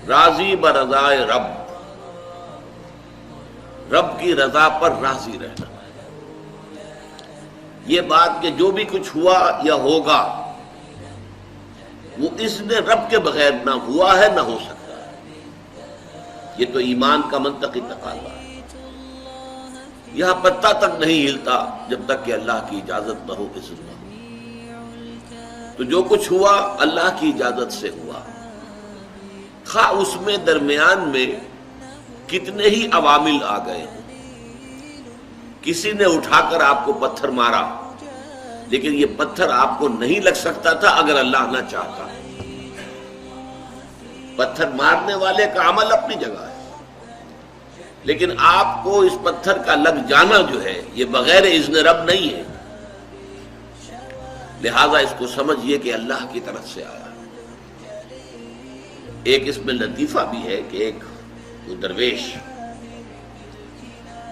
راضی برضائے رب، رب کی رضا پر راضی رہنا۔ یہ بات کہ جو بھی کچھ ہوا یا ہوگا وہ اذن رب کے بغیر نہ ہوا ہے نہ ہو سکتا ہے، یہ تو ایمان کا منطقی تقاضا ہے۔ یہاں پتہ تک نہیں ہلتا جب تک کہ اللہ کی اجازت نہ ہو، اذن نہ ہو۔ تو جو کچھ ہوا اللہ کی اجازت سے ہوا، خواہ اس میں درمیان میں کتنے ہی عوامل آ گئے ہوں۔ کسی نے اٹھا کر آپ کو پتھر مارا، لیکن یہ پتھر آپ کو نہیں لگ سکتا تھا اگر اللہ نہ چاہتا۔ پتھر مارنے والے کا عمل اپنی جگہ ہے، لیکن آپ کو اس پتھر کا لگ جانا جو ہے یہ بغیر اذن رب نہیں ہے، لہذا اس کو سمجھیے کہ اللہ کی طرف سے آیا۔ ایک اس میں لطیفہ بھی ہے کہ ایک درویش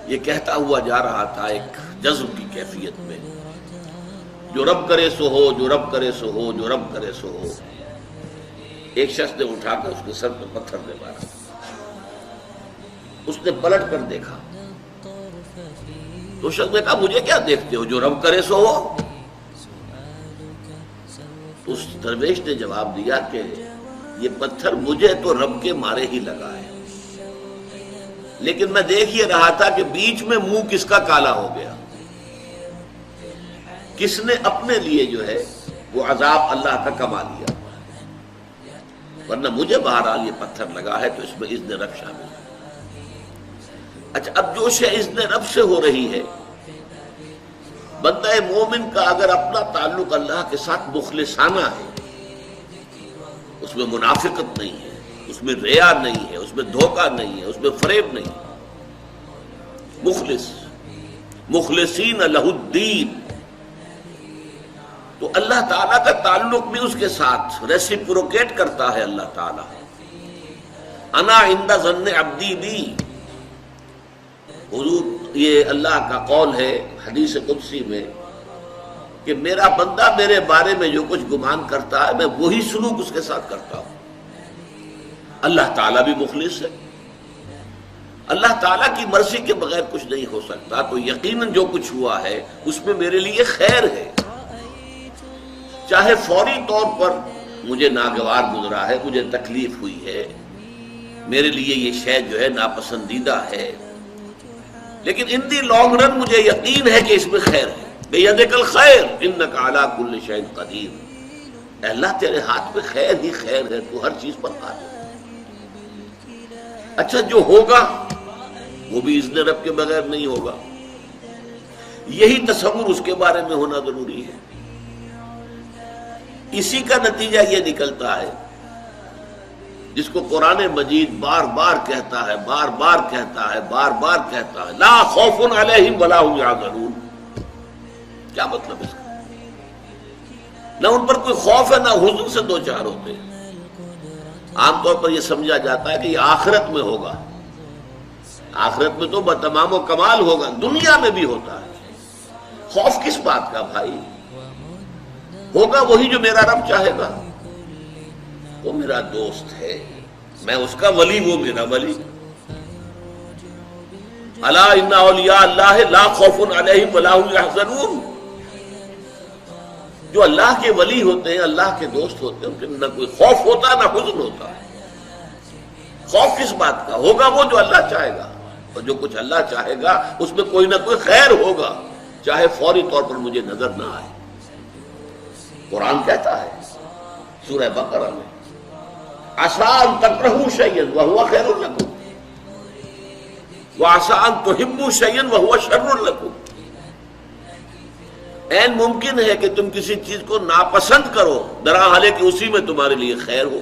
یہ کہتا ہوا جا رہا تھا ایک جذب کی کیفیت میں، جو رب کرے سو ہو، جو رب کرے سو ہو، جو رب کرے سو ہو۔ ایک شخص نے اٹھا کر اس کے سر پہ پتھر دے مارا۔ اس نے پلٹ کر دیکھا تو شخص نے کہا مجھے کیا دیکھتے ہو، جو رب کرے سو ہو۔ تو اس درویش نے جواب دیا کہ یہ پتھر مجھے تو رب کے مارے ہی لگا ہے، لیکن میں دیکھ یہ رہا تھا کہ بیچ میں منہ کس کا کالا ہو گیا، کس نے اپنے لیے جو ہے وہ عذاب اللہ کا کما لیا، ورنہ مجھے بہرحال یہ پتھر لگا ہے تو اس میں اذن رب شامل ہے۔ اچھا، اب جو شے اذن رب سے ہو رہی ہے، بندہ مومن کا اگر اپنا تعلق اللہ کے ساتھ مخلصانہ ہے، اس میں منافقت نہیں ہے، اس میں ریا نہیں ہے، اس میں دھوکہ نہیں ہے، اس میں فریب نہیں ہے، مخلص مخلصین لہ الدین، تو اللہ تعالیٰ کا تعلق بھی اس کے ساتھ ریسیپروکیٹ کرتا ہے۔ اللہ تعالیٰ انا عند ظن عبدی بی، حضور یہ اللہ کا قول ہے حدیث قدسی میں کہ میرا بندہ میرے بارے میں جو کچھ گمان کرتا ہے میں وہی سلوک اس کے ساتھ کرتا ہوں۔ اللہ تعالیٰ بھی مخلص ہے، اللہ تعالیٰ کی مرضی کے بغیر کچھ نہیں ہو سکتا، تو یقیناً جو کچھ ہوا ہے اس میں میرے لیے خیر ہے، چاہے فوری طور پر مجھے ناگوار گزرا ہے، مجھے تکلیف ہوئی ہے، میرے لیے یہ شے جو ہے ناپسندیدہ ہے، لیکن ان دی لانگ رن مجھے یقین ہے کہ اس میں خیر ہے۔ بیدک الخیر انک علی کل شیء قدیر، اے اللہ تیرے ہاتھ میں خیر ہی خیر ہے، تو ہر چیز پر قادر ہے۔ اچھا، جو ہوگا وہ بھی اذن رب کے بغیر نہیں ہوگا، یہی تصور اس کے بارے میں ہونا ضروری ہے۔ اسی کا نتیجہ یہ نکلتا ہے جس کو قرآن مجید بار بار کہتا ہے، بار بار کہتا ہے، بار بار کہتا ہے، لا خوف علیہم ولا هم یحزنون۔ کیا مطلب اس کا؟ نہ ان پر کوئی خوف ہے نہ حزن سے دو چار ہوتے ہیں۔ عام طور پر یہ سمجھا جاتا ہے کہ یہ آخرت میں ہوگا، آخرت میں تو بتمام و کمال ہوگا، دنیا میں بھی ہوتا ہے۔ خوف کس بات کا بھائی؟ ہوگا وہی جو میرا رب چاہے گا، وہ میرا دوست ہے، میں اس کا ولی، وہ میرا ولی۔ الا ان اولیاء اللہ لا خوف علیہم ولا هم یحزنون، جو اللہ کے ولی ہوتے ہیں، اللہ کے دوست ہوتے ہیں، ان کے نہ کوئی خوف ہوتا نہ حزن ہوتا۔ خوف کس بات کا؟ ہوگا وہ جو اللہ چاہے گا، اور جو کچھ اللہ چاہے گا اس میں کوئی نہ کوئی خیر ہوگا، چاہے فوری طور پر مجھے نظر نہ آئے۔ قرآن کہتا ہے سورہ بقرہ میں عسیٰ ان تکرہوا شیئا وہو خیر لکم وعسیٰ ان تحبوا شیئا وہو شر لکم، عین ممکن ہے کہ تم کسی چیز کو ناپسند کرو درحال کہ اسی میں تمہارے لیے خیر ہو،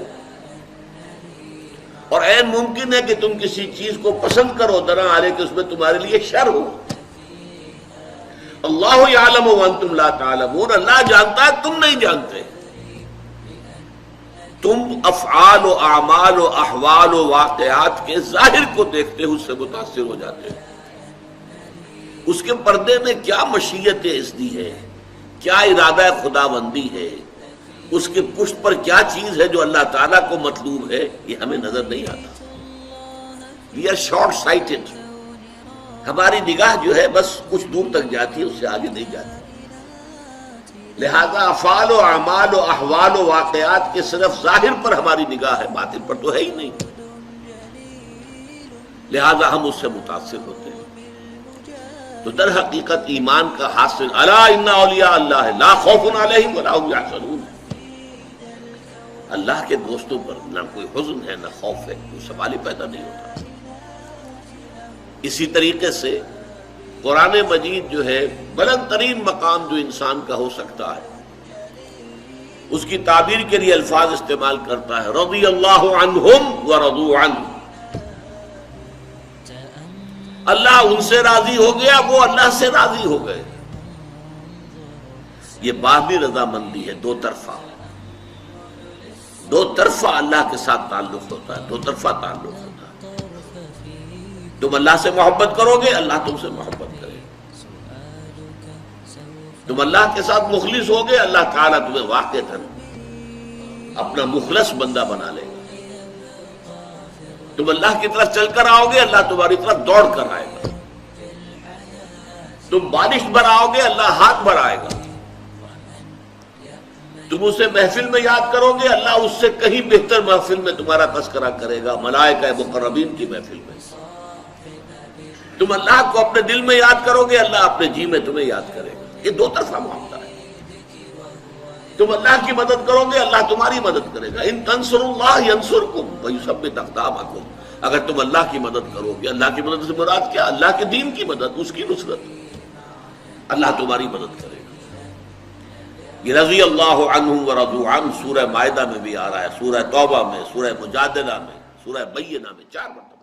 اور عین ممکن ہے کہ تم کسی چیز کو پسند کرو درحال کہ اس میں تمہارے لیے شر ہو۔ اللہ یعلم وانتم لا تعلمون، اللہ جانتا ہے تم نہیں جانتے۔ تم افعال و اعمال و احوال و واقعات کے ظاہر کو دیکھتے ہو، اس سے متاثر ہو جاتے ہو، اس کے پردے میں کیا مشیت اذنی ہے، کیا ارادہ خداوندی ہے، اس کے پشت پر کیا چیز ہے جو اللہ تعالیٰ کو مطلوب ہے، یہ ہمیں نظر نہیں آتا. We are short sighted. ہماری نگاہ جو ہے بس کچھ دور تک جاتی ہے، اس سے آگے نہیں جاتی. لہذا افعال و اعمال و احوال و واقعات کے صرف ظاہر پر ہماری نگاہ ہے، باطن پر تو ہے ہی نہیں. لہذا ہم اس سے متاثر ہوتے ہیں. تو در حقیقت ایمان کا حاصل الا ان اولیاء اللہ لا خوف علیہم ولا هم یحزنون. اللہ کے دوستوں پر نہ کوئی حزن ہے نہ خوف ہے، کوئی سوال ہی پیدا نہیں ہوتا. اسی طریقے سے قرآن مجید جو ہے بلند ترین مقام جو انسان کا ہو سکتا ہے، اس کی تعبیر کے لیے الفاظ استعمال کرتا ہے رضی اللہ عنہم ورضوا عنہ. اللہ ان سے راضی ہو گیا، وہ اللہ سے راضی ہو گئے. یہ باہمی رضامندی ہے، دو طرفہ اللہ کے ساتھ تعلق ہوتا ہے، دو طرفہ تعلق ہوتا ہے. تم اللہ سے محبت کرو گے، اللہ تم سے محبت کرے گا. تم اللہ کے ساتھ مخلص ہوگے، اللہ تعالیٰ تمہیں واقعتاً اپنا مخلص بندہ بنا لے گا. تم اللہ کی طرف چل کر آؤ گے، اللہ تمہاری طرف دوڑ کر آئے گا. تم بارش برآؤ گے، اللہ ہاتھ بڑھائے گا. تم اسے محفل میں یاد کرو گے، اللہ اس سے کہیں بہتر محفل میں تمہارا تذکرہ کرے گا، ملائکہ مقربین کی محفل میں. تم اللہ کو اپنے دل میں یاد کرو گے، اللہ اپنے جی میں تمہیں یاد کرے گا. یہ دو طرفہ معاملہ ہے. تم اللہ کی مدد کرو گے، اللہ تمہاری مدد کرے گا. ان تنصروا اللہ ینصرکم ویثبت اقدامکم. اگر تم اللہ کی مدد کرو گے، اللہ کی مدد سے مراد کیا؟ اللہ کے دین کی مدد، اس کی نصرت. اللہ تمہاری مدد کرے گا. یہ رضی اللہ عنہم ورضوا عنہ سورہ مائدہ میں بھی آ رہا ہے، سورہ توبہ میں، سورہ مجادلہ میں، سورہ بینہ میں 4 مرتبہ.